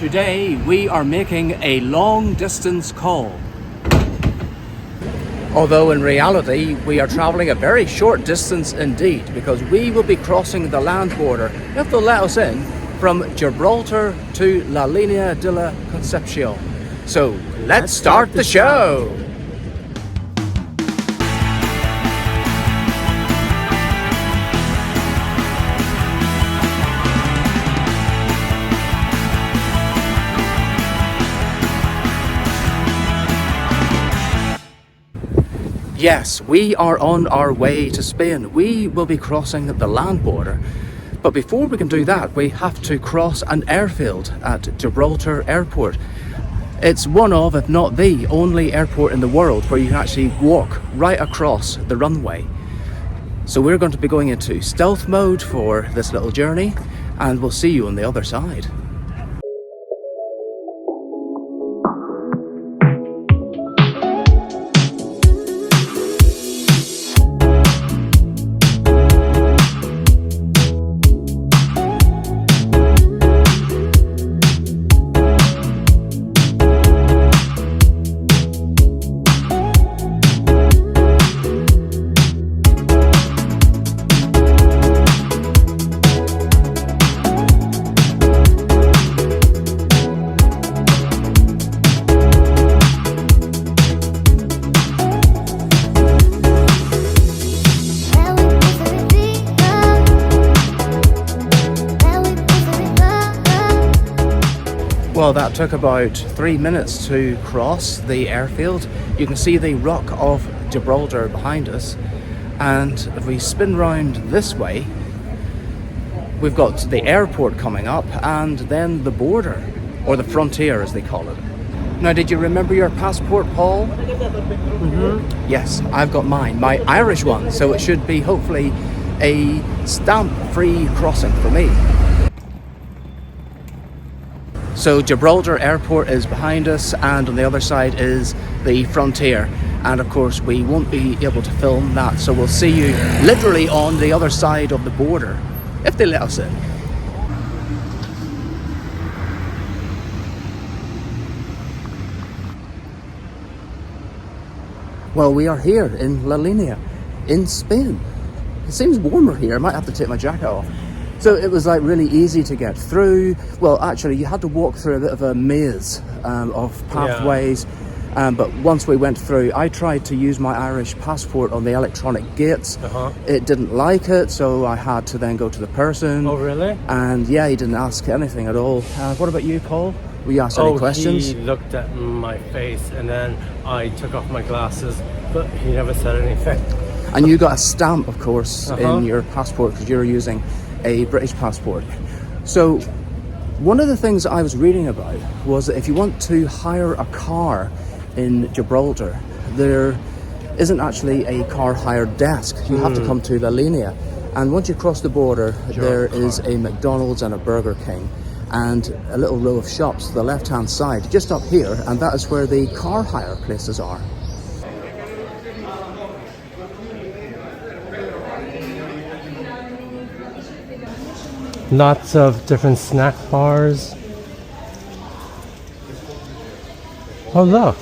Today we are making a long distance call. Although in reality we are travelling a very short distance indeed, because we will be crossing the land border, if they'll let us in, from Gibraltar to La Linea de la Concepción. So let's start the show! Yes, we are on our way to Spain. We will be crossing the land border. But before we can do that, we have to cross an airfield at Gibraltar Airport. It's one of, if not the only airport in the world where you can actually walk right across the runway. So we're going to be going into stealth mode for this little journey, and we'll see you on the other side. Well, that took about 3 minutes to cross the airfield. You can see the Rock of Gibraltar behind us, and if we spin round this way, we've got the airport coming up and then the border, or the frontier as they call it. Now, did you remember your passport, Paul? Mm-hmm. Yes, I've got mine, my Irish one, so it should be hopefully a stamp-free crossing for me. So Gibraltar Airport is behind us, and on the other side is the frontier. And of course we won't be able to film that, so we'll see you literally on the other side of the border, if they let us in. Well, we are here in La Linea, in Spain. It seems warmer here. I might have to take my jacket off. So it was like really easy to get through. Well, actually you had to walk through a bit of a maze of pathways. Yeah. But once we went through, I tried to use my Irish passport on the electronic gates. It didn't like it, so I had to then go to the person. Oh, really? And yeah, he didn't ask anything at all. What about you, Paul? Were you asked any questions? He looked at my face and then I took off my glasses, but he never said anything. And you got a stamp, of course, in your passport because you're using a British passport. So one of the things I was reading about was that if you want to hire a car in Gibraltar, there isn't actually a car hire desk. You have to come to La Linea, and once you cross the border, there is a McDonald's and a Burger King and a little row of shops to the left hand side just up here, and that is where the car hire places are. Lots of different snack bars. Oh, look.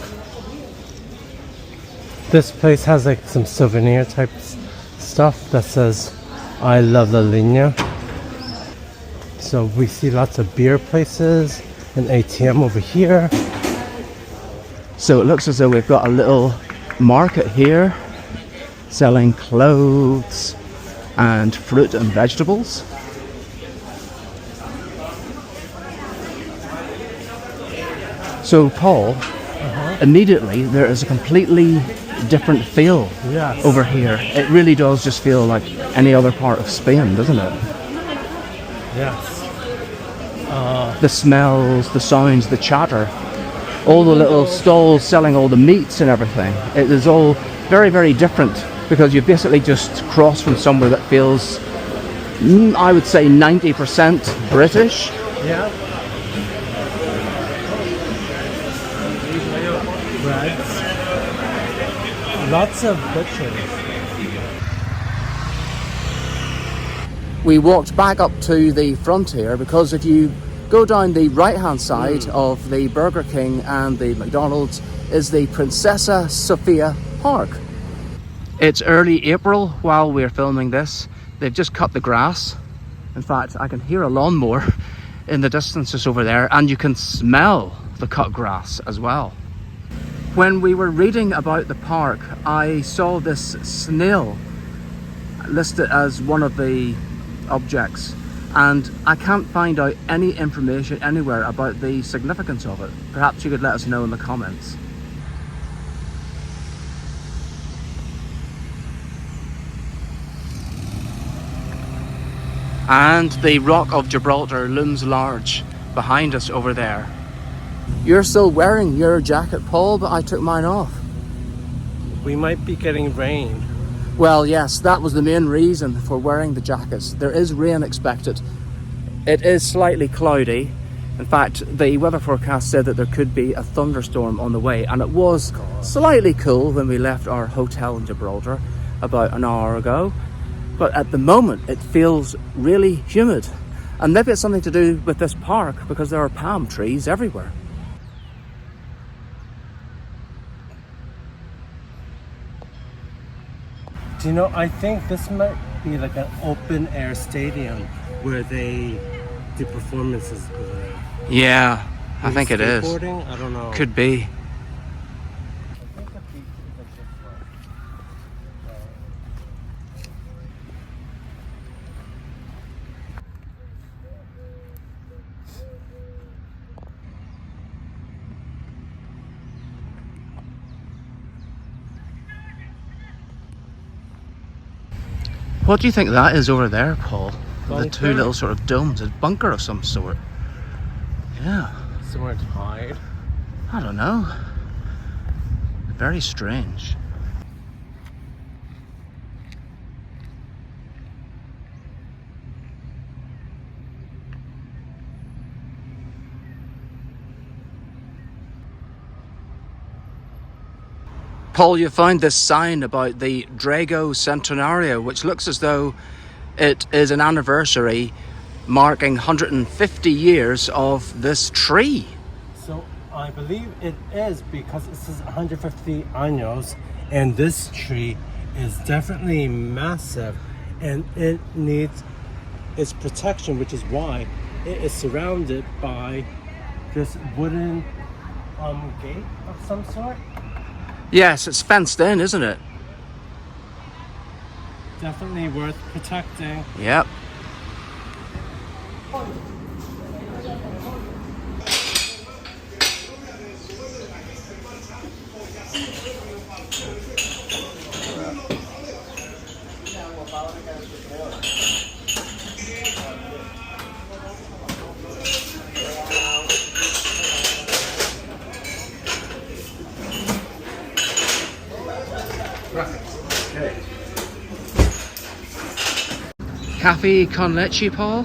This place has like some souvenir type stuff that says, I love La Linea. So we see lots of beer places, an ATM over here. So it looks as though we've got a little market here selling clothes and fruit and vegetables. So Paul, immediately there is a completely different feel over here. It really does just feel like any other part of Spain, doesn't it? Yes. The smells, the sounds, the chatter, all the little stalls selling all the meats and everything. It is all very, very different because you've basically just crossed from somewhere that feels, I would say, 90% British. Yeah. Breads. Lots of butchers. We walked back up to the frontier because if you Go down the right hand side of the Burger King and the McDonald's is the Princesa Sofia Park. It's early April while we're filming this. They've just cut the grass. In fact, I can hear a lawnmower in the distance just over there, and you can smell the cut grass as well. When we were reading about the park, I saw this snail listed as one of the objects, and I can't find out any information anywhere about the significance of it. Perhaps you could let us know in the comments. And the Rock of Gibraltar looms large behind us over there. You're still wearing your jacket, Paul, but I took mine off. We might be getting rain. Well, yes, that was the main reason for wearing the jackets. There is rain expected. It is slightly cloudy. In fact, the weather forecast said that there could be a thunderstorm on the way, and it was slightly cool when we left our hotel in Gibraltar about an hour ago. But at the moment, it feels really humid. And maybe it's something to do with this park, because there are palm trees everywhere. Do you know, I think this might be like an open air stadium where they do performances over there. Yeah, I think it is. Skateboarding? I don't know. Could be. What do you think that is over there, Paul? The two little sort of domes, a bunker of some sort. Yeah. Somewhere to hide. I don't know. Very strange. Paul, you found this sign about the Drago Centenario, which looks as though it is an anniversary marking 150 years of this tree. So I believe it is, because it says 150 años, and this tree is definitely massive, and it needs its protection, which is why it is surrounded by this wooden gate of some sort. Yes, it's fenced in, isn't it? Definitely worth protecting. Yep. Cafe con leche, Paul?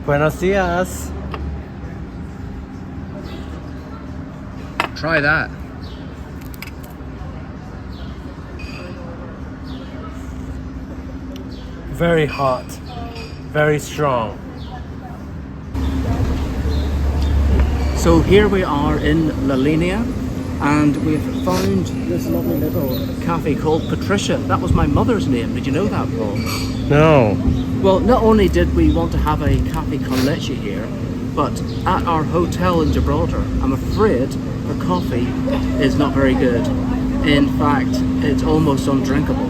Buenos dias. Try that. Very hot. Very strong. So here we are in La Linea, and we've found this lovely little cafe called Patricia. That was my mother's name. Did you know that, Paul? No. Well, not only did we want to have a cafe con leche here, but at our hotel in Gibraltar, I'm afraid the coffee is not very good. In fact, it's almost undrinkable.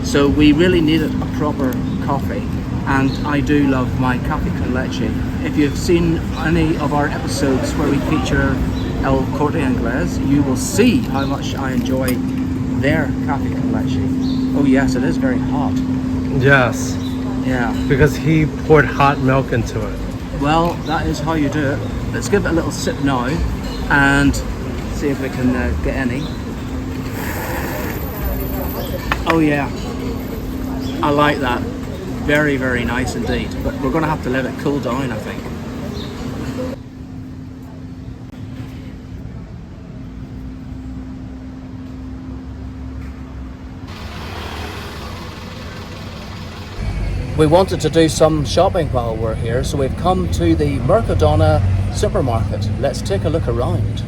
So we really needed a proper coffee, and I do love my cafe con leche. If you've seen any of our episodes where we feature El Corte Inglés, you will see how much I enjoy their cafe con leche. Oh yes, it is very hot. Yes. Yeah. Because he poured hot milk into it. Well, that is how you do it. Let's give it a little sip now and see if we can get any. Oh yeah, I like that. Very, very nice indeed. But we're going to have to let it cool down, I think. We wanted to do some shopping while we're here, so we've come to the Mercadona supermarket. Let's take a look around.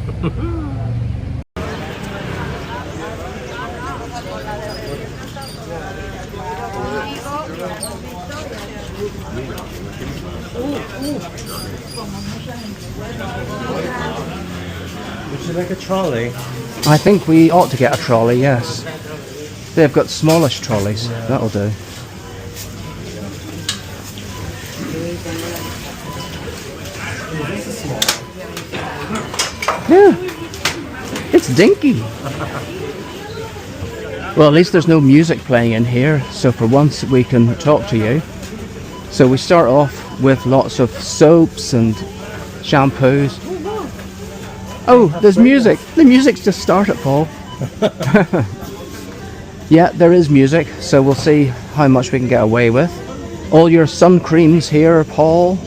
Would you like a trolley? I think we ought to get a trolley, yes. They've got smallish trolleys. That'll do. Yeah, it's dinky. Well, at least there's no music playing in here, so for once we can talk to you. So we start off with lots of soaps and shampoos. Oh, there's music. The music's just started, Paul. Yeah, there is music, so we'll see how much we can get away with. All your sun creams here, Paul.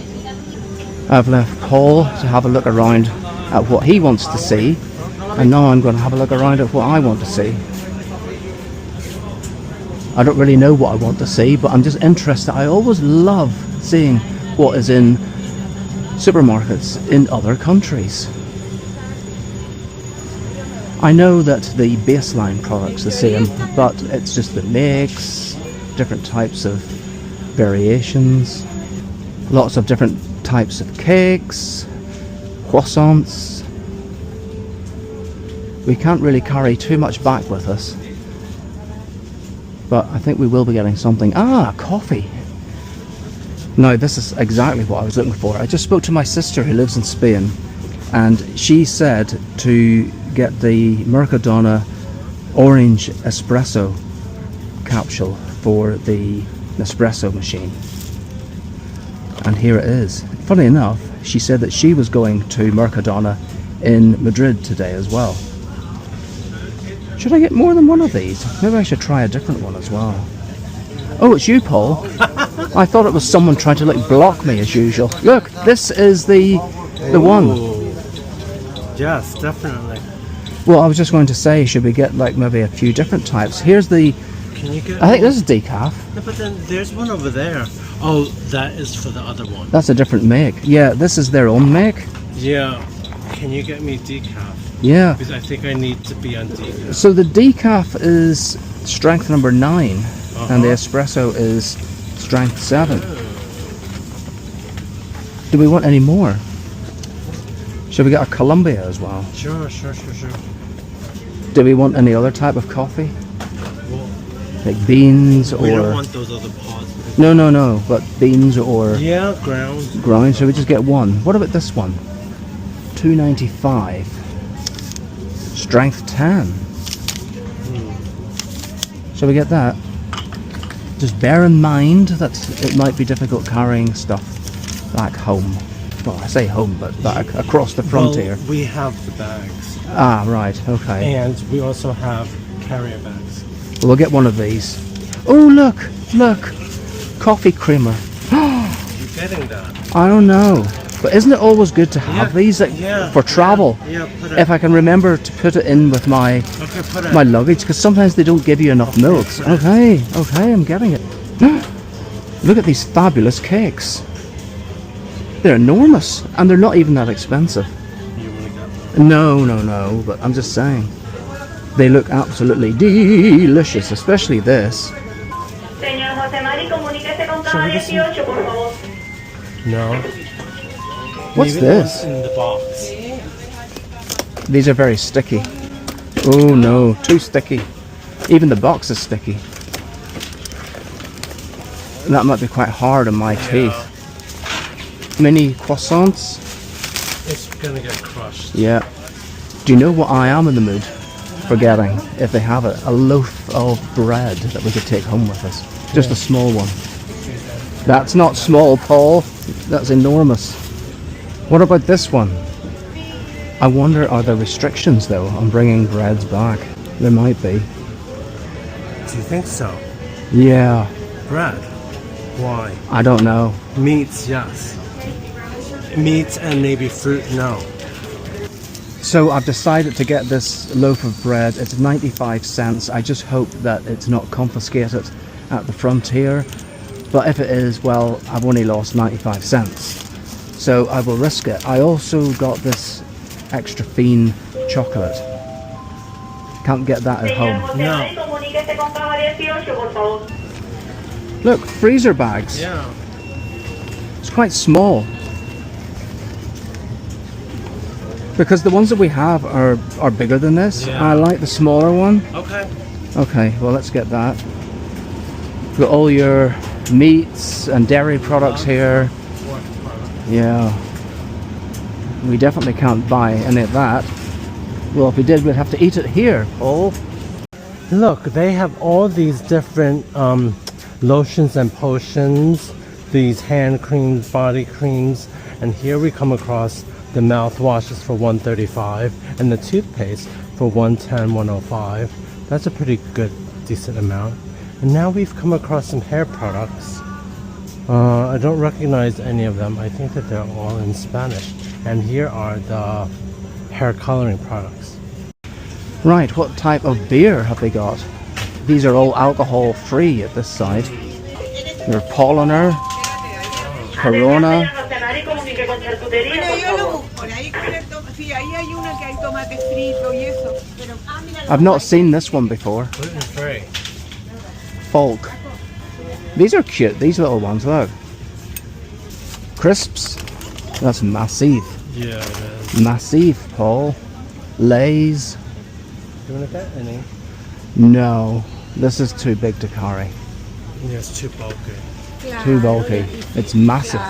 I've left Paul to have a look around at what he wants to see, and now I'm going to have a look around at what I want to see. I don't really know what I want to see, but I'm just interested. I always love seeing what is in supermarkets in other countries. I know that the baseline product's the same, but it's just the mix, different types of variations, lots of different types of cakes, croissants. We can't really carry too much back with us, but I think we will be getting something. Ah, coffee. Now this is exactly what I was looking for. I just spoke to my sister who lives in Spain, and she said to get the Mercadona orange espresso capsule for the Nespresso machine. And here it is. Funny enough, she said that she was going to Mercadona in Madrid today as well. Should I get more than one of these? Maybe I should try a different one as well. Oh, it's you, Paul. I thought it was someone trying to like block me as usual. Look, this is the one. Yes, definitely. Well, I was just going to say, should we get like maybe a few different types? Here's the... Can you get... I think this is decaf. No, but then there's one over there. Oh, that is for the other one. That's a different make. Yeah, this is their own make. Yeah. Can you get me decaf? Yeah. Because I think I need to be on decaf. So the decaf is strength number 9, and the espresso is strength 7. Do we want any more? Should we get a Colombia as well? Sure. Do we want any other type of coffee? Well, Like beans or... we don't want those other pods. No, but beans or... Yeah, ground. Ground, so we just get one. What about this one? $2.95. Strength 10. Shall we get that? Just bear in mind that it might be difficult carrying stuff back home. Well, I say home, but back across the frontier. Well, we have the bags. Ah, right, okay. And we also have carrier bags. We'll get one of these. Oh, look! Coffee creamer. You getting that? I don't know. But isn't it always good to have these for travel? Yeah, put it. If I can remember to put it in with my my luggage, because sometimes they don't give you enough milk. Okay, I'm getting it. Look at these fabulous cakes. They're enormous, and they're not even that expensive. You want to get one? No, but I'm just saying. They look absolutely delicious, especially this. No. What's Maybe this? In the box. These are very sticky. Oh no, too sticky. Even the box is sticky. That might be quite hard on my teeth. Mini croissants. It's gonna get crushed. Yeah. Do you know what I am in the mood for getting, if they have it? A loaf of bread that we could take home with us. Just a small one. That's not small, Paul. That's enormous. What about this one? I wonder, are there restrictions though on bringing breads back? There might be. Do you think so? Yeah. Bread? Why? I don't know. Meats, yes. Meats and maybe fruit, no. So I've decided to get this loaf of bread. It's 95 cents. I just hope that it's not confiscated at the frontier. But if it is, well, I've only lost 95 cents. So I will risk it. I also got this extra fine chocolate. Can't get that at home. No. Look, freezer bags. Yeah. It's quite small. Because the ones that we have are bigger than this. Yeah. I like the smaller one. Okay. Okay, well, let's get that. You've got all your meats and dairy products here. Yeah. We definitely can't buy any of that. Well, if we did, we'd have to eat it here, Paul. Look, they have all these different lotions and potions, these hand creams, body creams, and here we come across the mouthwashes for $135 and the toothpaste for $110, $105. That's a pretty good, decent amount. And now we've come across some hair products. I don't recognize any of them. I think that they're all in Spanish. And here are the hair coloring products. Right, what type of beer have they got? These are all alcohol free at this side. Your Paulaner, Corona. I've not seen this one before. Gluten-free. Folk. These are cute, these little ones, look. Crisps. That's massive. Yeah, it is. Massive, Paul. Lay's. Do you want to get any? No, this is too big to carry. Yeah, it's too bulky. Too bulky. It's massive.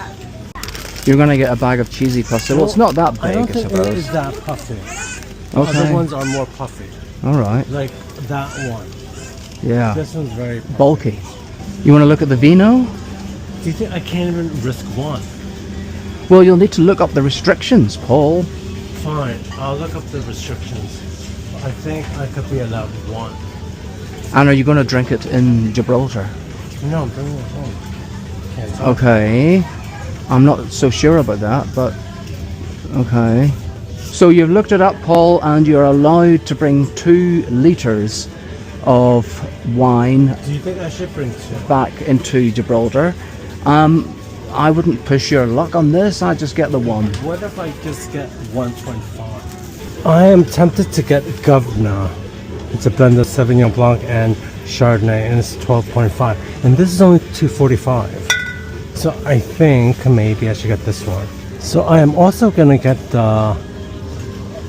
You're gonna get a bag of cheesy pasta. Well, it's not that I don't big, I think it suppose. is that puffy. The other Okay. ones are more puffy. All right. Like that one. Yeah. This one's very puffy. Bulky. You want to look at the vino? Do you think I can't even risk one? Well, you'll need to look up the restrictions, Paul. Fine, I'll look up the restrictions. I think I could be allowed one. And are you going to drink it in Gibraltar? No, I'm bringing it home. Can't tell. Okay. I'm not so sure about that, but okay. So you've looked it up, Paul, and you're allowed to bring 2 litres of wine Do you think I should bring 2? back into Gibraltar. I wouldn't push your luck on this. I'd just get the one. What if I just get 1.5? I am tempted to get Governor. It's a blend of Sauvignon Blanc and Chardonnay, and it's 12.5. And this is only $2.45. So I think maybe I should get this one. So I am also gonna get the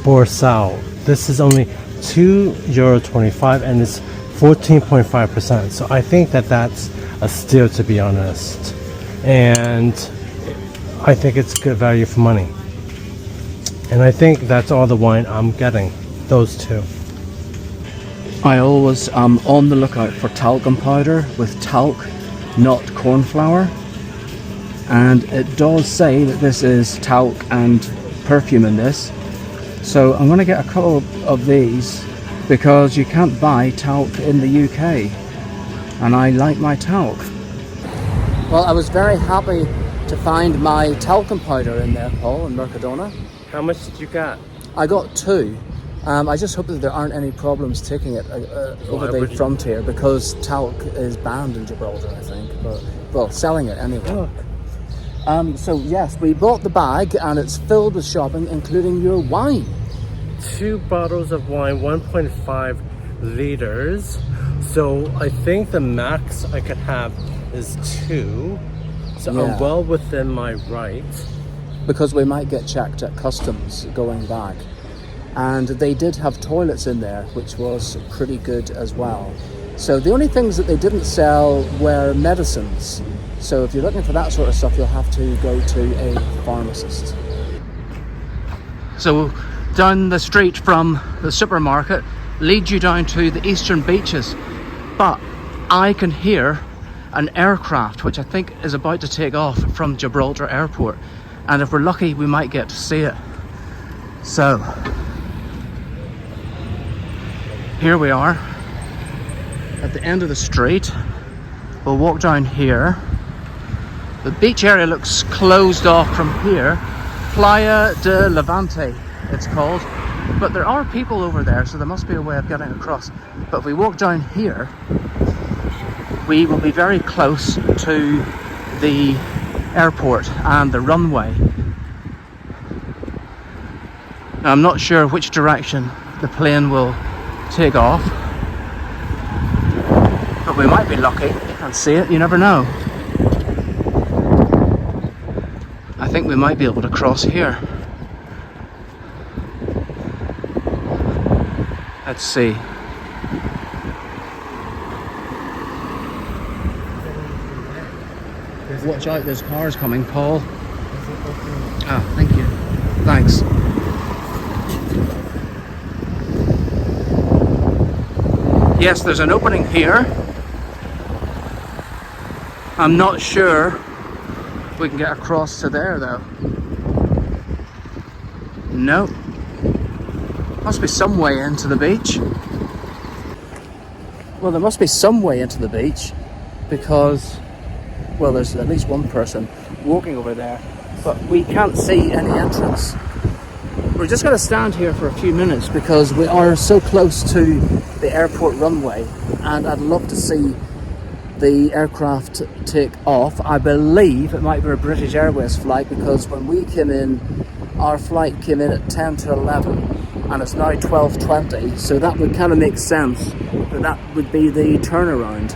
Borsal. This is only €2.25 and it's 14.5%. So I think that that's a steal, to be honest. And I think it's good value for money. And I think that's all the wine I'm getting. Those 2. I always am on the lookout for talcum powder with talc, not corn flour. And it does say that this is talc and perfume in this. So I'm going to get a couple of these because you can't buy talc in the UK. And I like my talc. Well, I was very happy to find my talcum powder in there, Paul, in Mercadona. How much did you get? I got 2. I just hope that there aren't any problems taking it over the frontier because talc is banned in Gibraltar, I think. But, well, selling it anyway. Look. So yes, we bought the bag and it's filled with shopping, including your wine. 2 bottles of wine, 1.5 liters. So I think the max I could have is 2. So Yeah. I'm well within my right. Because we might get checked at customs going back. And they did have toilets in there, which was pretty good as well. So the only things that they didn't sell were medicines. So if you're looking for that sort of stuff, you'll have to go to a pharmacist. So down the street from the supermarket leads you down to the eastern beaches. But I can hear an aircraft, which I think is about to take off from Gibraltar Airport. And if we're lucky, we might get to see it. So here we are at the end of the street. We'll walk down here. The beach area looks closed off from here. Playa de Levante, it's called. But there are people over there, so there must be a way of getting across. But if we walk down here, we will be very close to the airport and the runway. Now, I'm not sure which direction the plane will take off, but we might be lucky and see it, you never know. I think we might be able to cross here. Let's see. Watch out, there's cars coming, Paul. Ah, thank you. Thanks. Yes, there's an opening here. I'm not sure we can get across to there though. No. Must be some way into the beach. Well, there must be some way into the beach because, well, there's at least one person walking over there, but we can't see any entrance. We're just going to stand here for a few minutes because we are so close to the airport runway, and I'd love to see the aircraft take off. I believe it might be a British Airways flight because when we came in, our flight came in at 10 to 11 and it's now 12:20, so that would kind of make sense that would be the turnaround.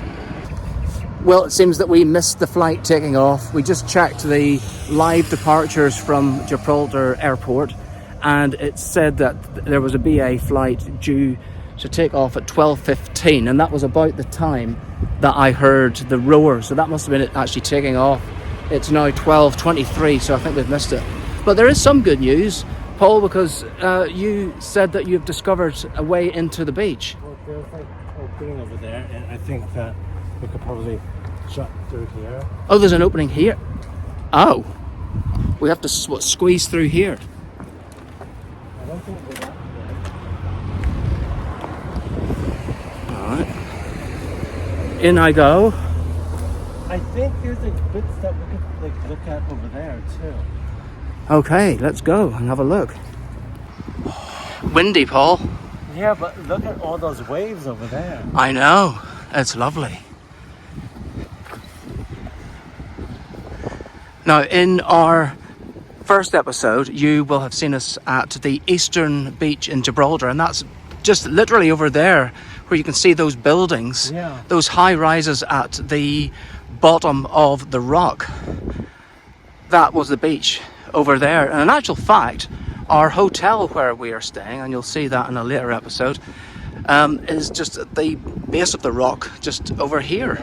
Well, it seems that we missed the flight taking off. We just checked the live departures from Gibraltar Airport, and it said that there was a BA flight due to take off at 12:15, and that was about the time that I heard the roar, so that must have been it actually taking off. It's now 12:23, so I think we've missed it. But there is some good news, Paul, because you said that you've discovered a way into the beach. Well, there's like an opening over there, and I think that we could probably jump through here. Oh, there's an opening here. Oh, we have to squeeze through here. I don't think we're that good. All right. In I go. I think there's like bits that we could like look at over there too. Okay, let's go and have a look. Windy, Paul. Yeah, but look at all those waves over there. I know. It's lovely. Now, in our first episode, you will have seen us at the eastern beach in Gibraltar, and that's just literally over there where you can see those buildings, Yeah. those high rises at the bottom of the rock. That was the beach over there. And in actual fact, our hotel where we are staying, and you'll see that in a later episode, is just at the base of the rock, just over here.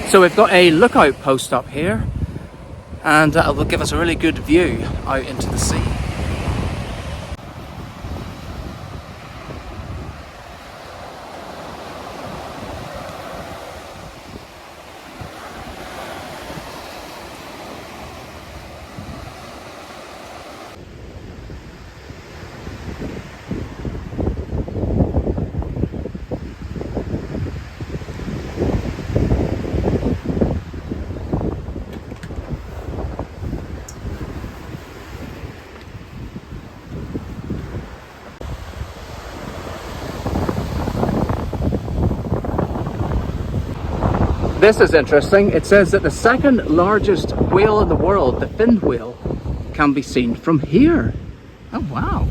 So we've got a lookout post up here, and that will give us a really good view out into the sea. This is interesting. It says that the second largest whale in the world, the fin whale, can be seen from here. Oh wow.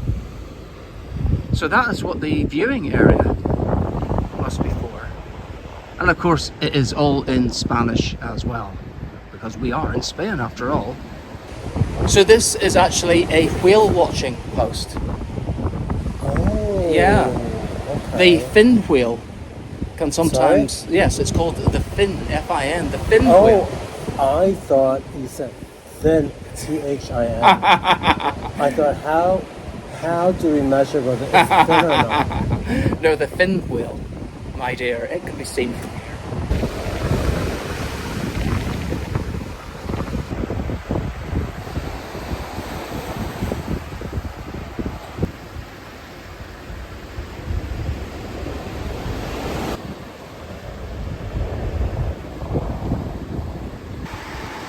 So that is what the viewing area must be for. And of course it is all in Spanish as well, because we are in Spain after all. So this is actually a whale watching post. Oh. Yeah. Okay. The fin whale can sometimes, yes, it's called the fin, F-I-N, the fin whale. Oh, I thought you said thin, T-H-I-N. I thought, how do we measure whether it's thin or not? No, the fin whale, my dear, it can be seen from here.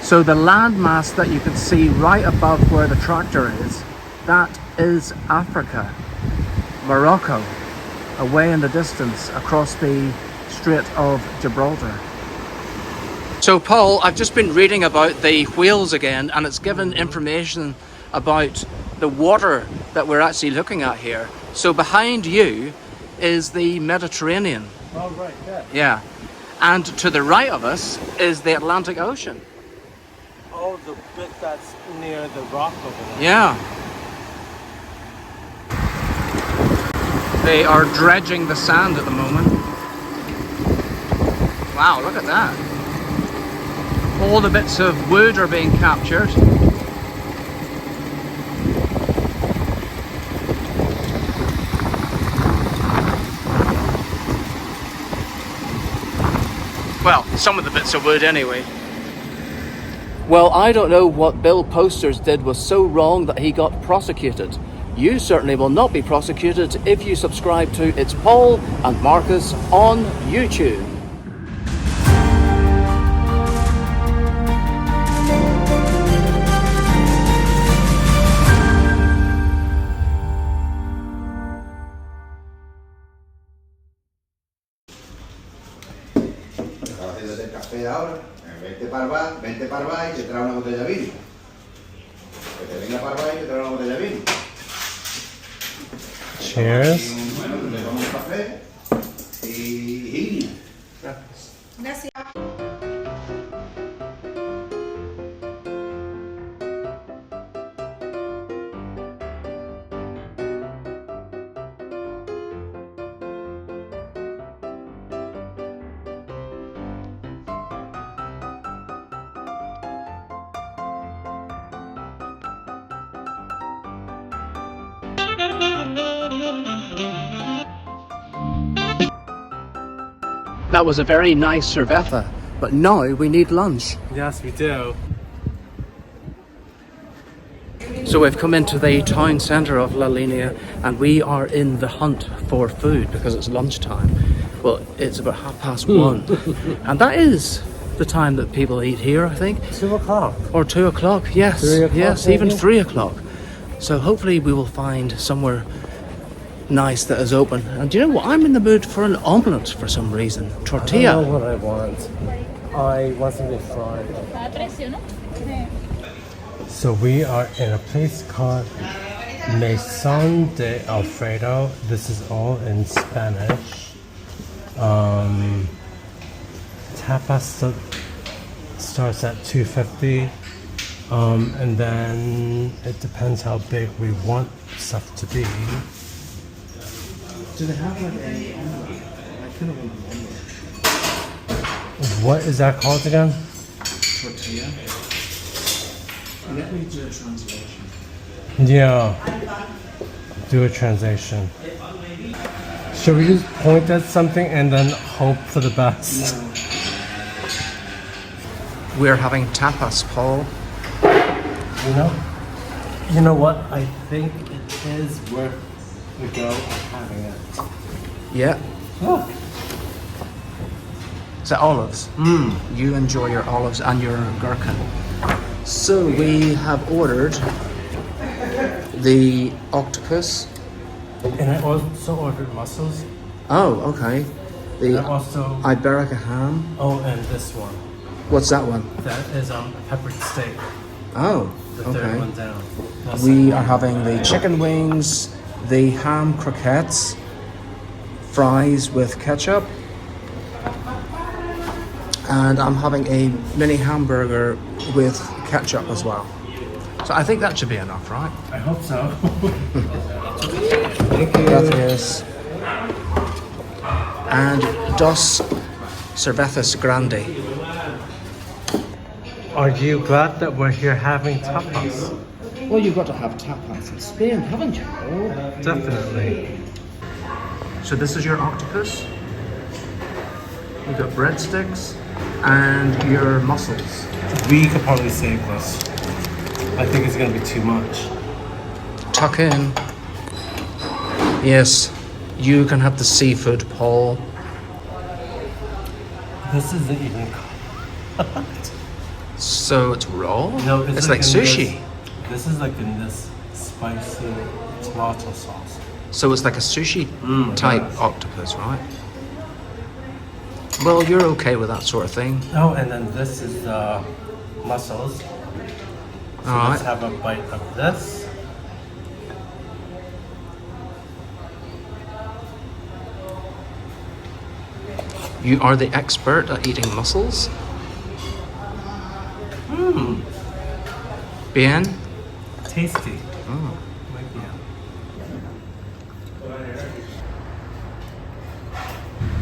So the landmass that you can see right above where the tractor is, that is Africa, Morocco, away in the distance across the Strait of Gibraltar. So Paul, I've just been reading about the whales again, and it's given information about the water that we're actually looking at here. So behind you is the Mediterranean. Oh, right, yeah. Yeah. And to the right of us is the Atlantic Ocean. Oh, the bit that's near the rock over there. Yeah. They are dredging the sand at the moment. Wow, look at that. All the bits of wood are being captured. Well, some of the bits of wood anyway. Well, I don't know what Bill Posters did was so wrong that he got prosecuted. You certainly will not be prosecuted if you subscribe to It's Paul and Marcus on YouTube. Ahora, vente para Albá y te trae una botella de vino. Que te venga para Albá y te trae una botella de vino. Cheers. Bueno, le damos un café y Gracias. That was a very nice cerveza, but now we need lunch. Yes, we do. So we've come into the town centre of La Linea and we are in the hunt for food because it's lunchtime. Well, it's about 1:30 and that is the time that people eat here, I think. 2 o'clock. Or 2 o'clock, yes. 3 o'clock, yes, even maybe? 3 o'clock. So hopefully we will find somewhere nice that is open. And do you know what? I'm in the mood for an omelette for some reason. I Tortilla. don't know what I want. I want something fried. So we are in a place called Maison de Alfredo. This is all in Spanish. Tapas starts at $2.50. And then it depends how big we want stuff to be. Do they have like a omelette? I could have omelette. What is that called again? Tortilla. Let me do a translation. Yeah. Do a translation. Should we just point at something and then hope for the best? We're having tapas, Paul. You know what? I think it is worth the go of having it. Yeah. Oh. Is that olives? You enjoy your olives and your gherkin. So we have ordered the octopus. And I also ordered mussels. Oh, okay. The And also, Iberica ham. oh, and this one. What's that one? That is peppered steak. Oh, The third okay. one down. That's We are having the chicken wings, the ham croquettes, fries with ketchup, and I'm having a mini hamburger with ketchup as well. So I think that should be enough, right? I hope so. Thank you. Gracias. And dos cervezas grande. Are you glad that we're here having tapas? Well, you've got to have tapas in Spain, haven't you? Definitely. So this is your octopus. You've got breadsticks and your mussels. We could probably save this. I think it's gonna be too much. Tuck in. Yes, you can have the seafood, Paul. This isn't even cooked. So it's raw? No, it's like in sushi. This is like in this spicy tomato sauce. So it's like a sushi type octopus, right? Well, you're okay with that sort of thing. Oh, and then this is the mussels. So All let's right. have a bite of this. You are the expert at eating mussels? Bien? Tasty. Oh.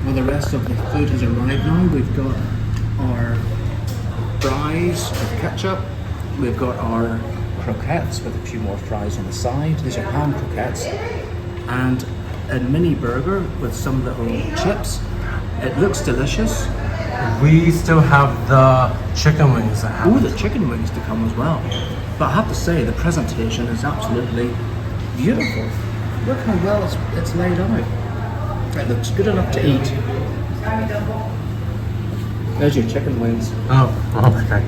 Well, the rest of the food has arrived now. We've got our fries with ketchup. We've got our croquettes with a few more fries on the side. These are ham croquettes. And a mini burger with some little chips. It looks delicious. We still have the chicken wings that Oh, have the chicken wings to come as well. But I have to say, the presentation is absolutely beautiful. Look how well it's laid out. It looks good enough to eat. There's your chicken wings. Oh, okay.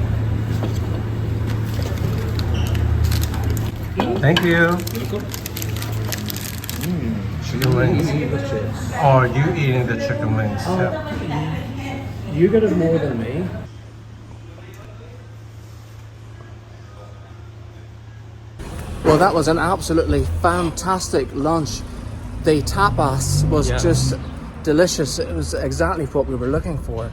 Thank you. Chicken wings. Delicious. Or are you eating the chicken wings? You get it more than me. Well, that was an absolutely fantastic lunch. The tapas was just delicious. It was exactly what we were looking for.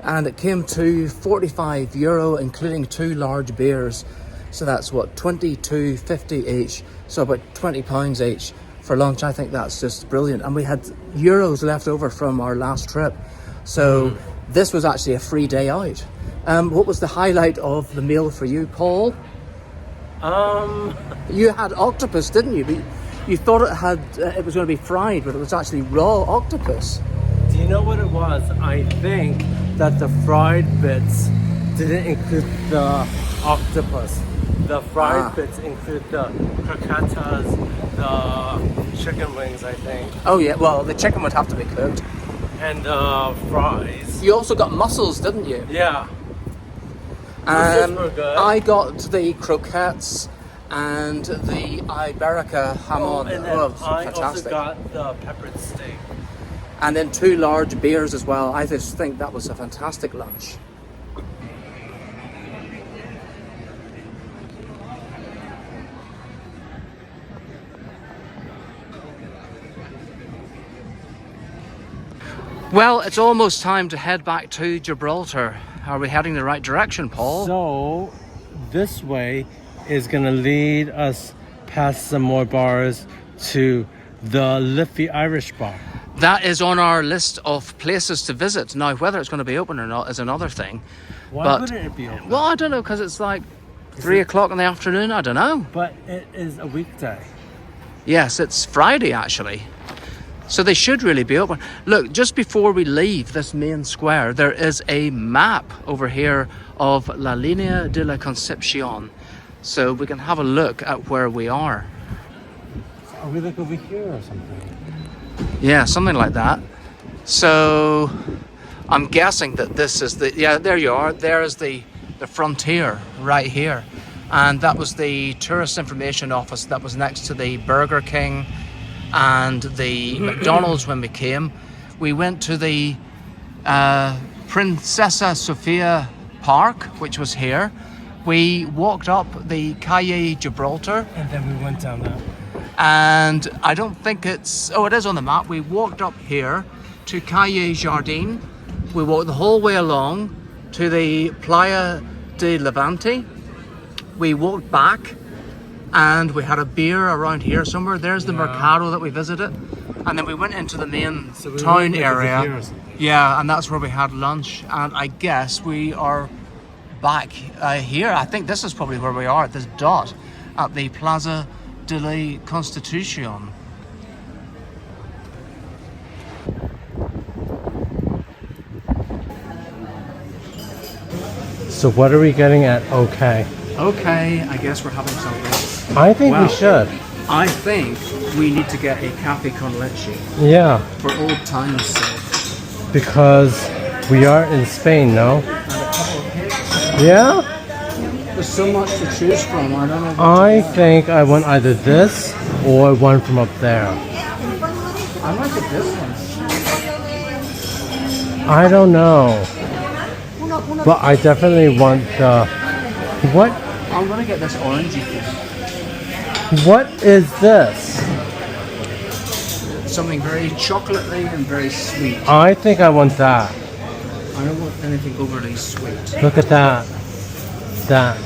And it came to €45, including 2 large beers. So that's what, $22.50 each. So about £20 each for lunch. I think that's just brilliant. And we had euros left over from our last trip. So this was actually a free day out. What was the highlight of the meal for you, Paul? You had octopus, didn't you? But you thought it was going to be fried, but it was actually raw octopus. Do you know what it was? I think that the fried bits didn't include the octopus. The fried bits include the croquetas, the chicken wings, I think. Oh yeah, well the chicken would have to be cooked. And the fries. You also got mussels, didn't you? Yeah. Mussels were good. I got the croquettes and the Iberica hamon. And then I also fantastic. got the peppered steak. And then 2 large beers as well. I just think that was a fantastic lunch. Well, it's almost time to head back to Gibraltar. Are we heading the right direction, Paul? So, this way is going to lead us past some more bars to the Liffey Irish Bar. That is on our list of places to visit. Now, whether it's going to be open or not is another thing. Why wouldn't it be open? Well, I don't know, because it's like 3 o'clock in the afternoon. I don't know. But it is a weekday. Yes, it's Friday, actually. So they should really be open. Look, just before we leave this main square, there is a map over here of La Linea de la Concepcion. So we can have a look at where we are. Are we like over here or something? Yeah, something like that. So I'm guessing that this is the, yeah, there you are. There is the frontier right here. And that was the tourist information office that was next to the Burger King and the McDonald's when we came. We went to the Princesa Sofia Park, which was here. We walked up the Calle Gibraltar. And then we went down that. And I don't think it's, oh, it is on the map. We walked up here to Calle Jardin. We walked the whole way along to the Playa de Levante. We walked back and we had a beer around here somewhere. There's the Mercado that we visited. And then we went into the main town area. Yeah, and that's where we had lunch. And I guess we are back here. I think this is probably where we are at this dot at the Plaza de la Constitucion. So what are we getting at OK? Okay, I guess we're having something. I think Well, we should. I think we need to get a cafe con leche Yeah, for old times' sake. because we are in Spain, no? And a couple of cakes. Yeah? There's so much to choose from. I don't know. I think I want either this or one from up there. I might get this one. I don't know. But I definitely want the... What? I'm gonna get this orangey thing. What is this? Something very chocolatey and very sweet. I think I want that. I don't want anything overly sweet. Look at that. That.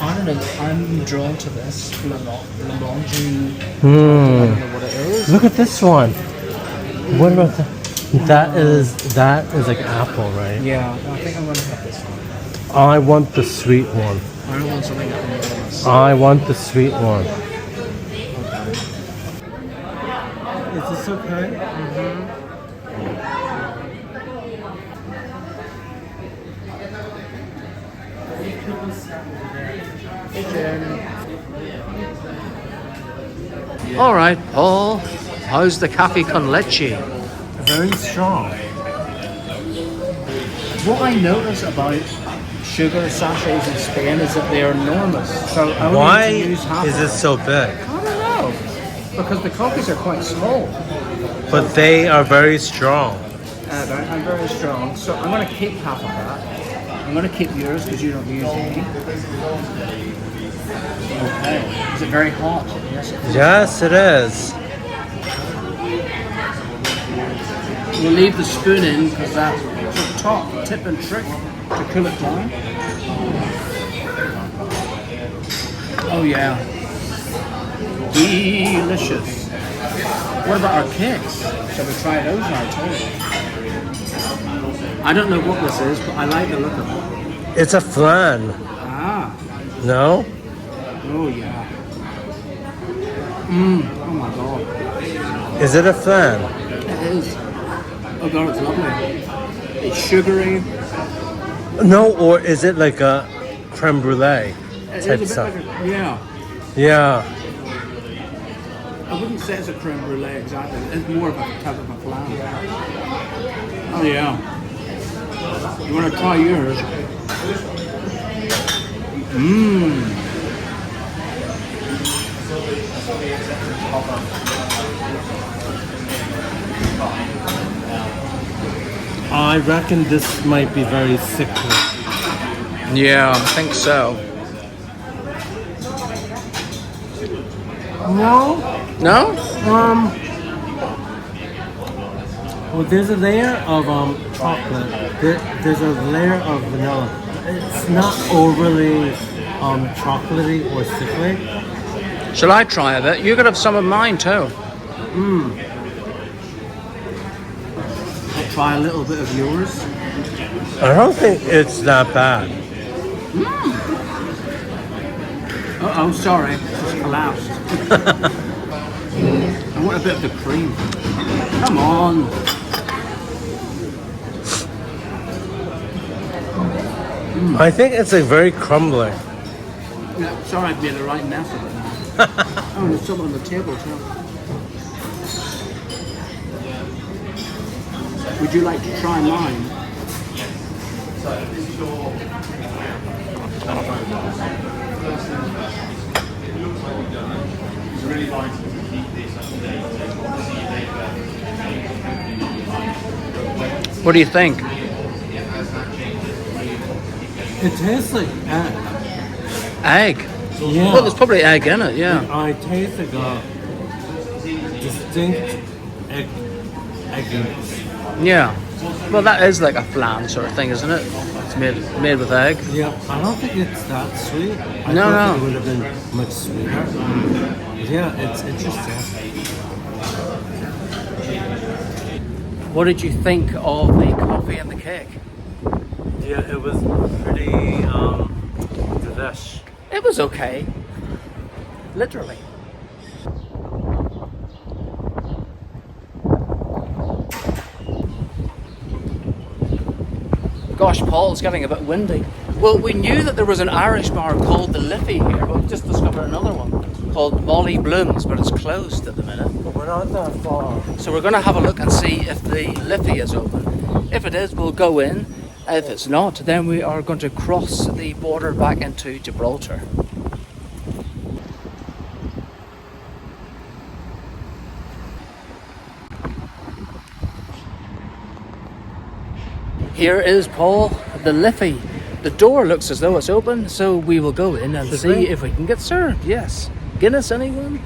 I don't know. I'm drawn to this Blanche. I Hmm. don't know what it is. Look at this one. What about that? That is like apple, right? Yeah, I think I'm gonna have this one. I want the sweet one. I don't want something else. I want the sweet one. Is this okay? All right, Paul. How's the cafe con leche? Very strong. What I notice about sugar sachets in Spain is that they are enormous. So I only Why need to use half is of it them. so big? I don't know. Because the coffees are quite small. But they are very strong. I'm very strong. So I'm going to keep half of that. I'm going to keep yours because you don't use any. Okay. Is it very hot? Yes, it is. Yes, it is. We'll leave the spoon in because that's the top tip and trick to cool it down. Oh yeah. Delicious. What about our cakes? Shall we try those now too? I don't know what this is, but I like the look of it. It's a flan. Ah. No? Oh yeah. Oh my god. Is it a flan? It is. Oh god, it's lovely. It's sugary. No, or is it like a creme brulee It type is a stuff? bit like a, yeah. Yeah. I wouldn't say it's a creme brulee exactly. It's more of a type of a flan. Oh yeah. You want to try yours? I reckon this might be very sickly. Yeah, I think so. No? No? Well, there's a layer of chocolate. There's a layer of vanilla. It's not overly chocolatey or sickly. Shall I try a bit? You could have some of mine too. I'll try a little bit of yours. I don't think it's that bad. Oh, sorry. It just collapsed. I want a bit of the cream. Come on. I think it's like very crumbly. Yeah, sorry, I've made a right mess of it now. Oh, there's some on the table too. Would you like to try mine? What do you think? It tastes like egg. Egg? Yeah. Well, there's probably egg in it, yeah. I taste like a distinct egginess. Yeah. Well, that is like a flan sort of thing, isn't it? It's made with egg. Yeah, I don't think it's that sweet. I No, thought no. it would have been much sweeter. But yeah, it's interesting. What did you think of the coffee and the cake? Yeah, it was pretty delish. It was okay. Literally. Gosh, Paul, it's getting a bit windy. Well, we knew that there was an Irish bar called the Liffey here, but we've just discovered another one called Molly Bloom's, but it's closed at the minute. But we're not that far. So we're going to have a look and see if the Liffey is open. If it is, we'll go in If it's not, then we are going to cross the border back into Gibraltar. Here is Paul, the Liffey. The door looks as though it's open, so we will go in and see if we can get served. Yes. Guinness, anyone?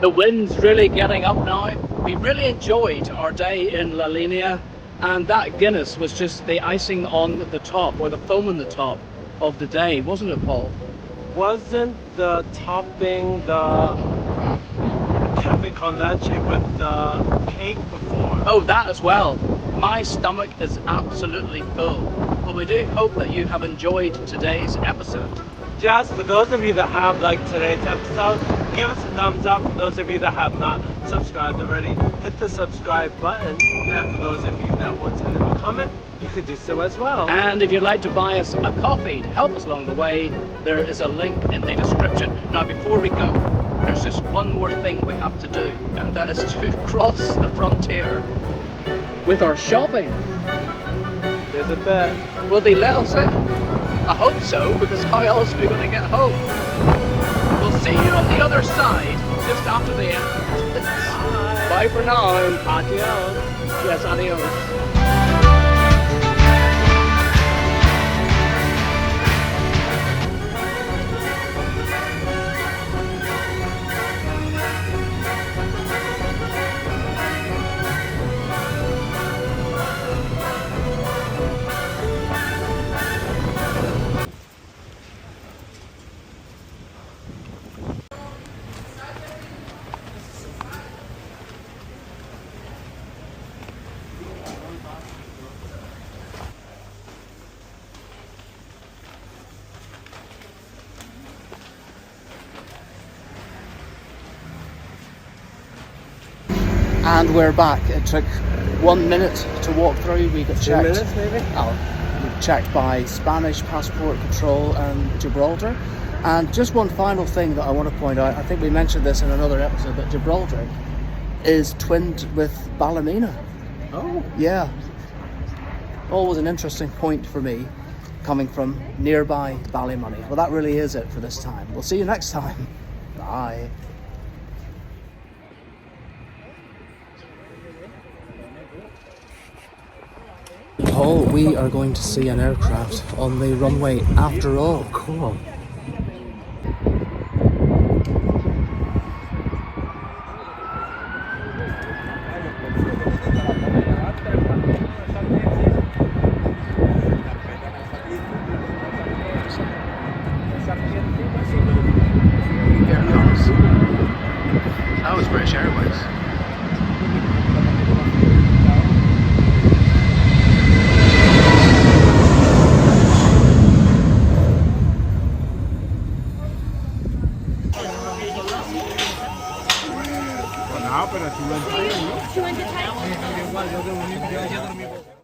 The wind's really getting up now. We really enjoyed our day in Linea, and that Guinness was just the icing on the top, or the foam on the top of the day, wasn't it, Paul? Wasn't the topping the cafe con leche with the cake before? Oh, that as well. My stomach is absolutely full. But we do hope that you have enjoyed today's episode. Just for those of you that have liked today's episode, give us a thumbs up. For those of you that have not subscribed already, hit the subscribe button. And for those of you that want to leave a comment, you could do so as well. And if you'd like to buy us a coffee to help us along the way, there is a link in the description. Now, before we go, there's just one more thing we have to do, and that is to cross the frontier with our shopping. There's a bit. Will they let us in? I hope so, because how else are we going to get home? We'll see you on the other side, just after the end. Bye for now. Adios. Yes, adios. And we're back. It took 1 minute to walk through. We got 2 checked. minutes maybe? We checked by Spanish passport control and Gibraltar. And just one final thing that I want to point out. I think we mentioned this in another episode, but Gibraltar is twinned with Ballymena. Oh. Yeah. Always an interesting point for me, coming from nearby Ballymoney. Well, that really is it for this time. We'll see you next time. Bye. Paul, we are going to see an aircraft on the runway after all. Cool. Here it comes. That was British Airways. No, pero si lo entregan, ¿no?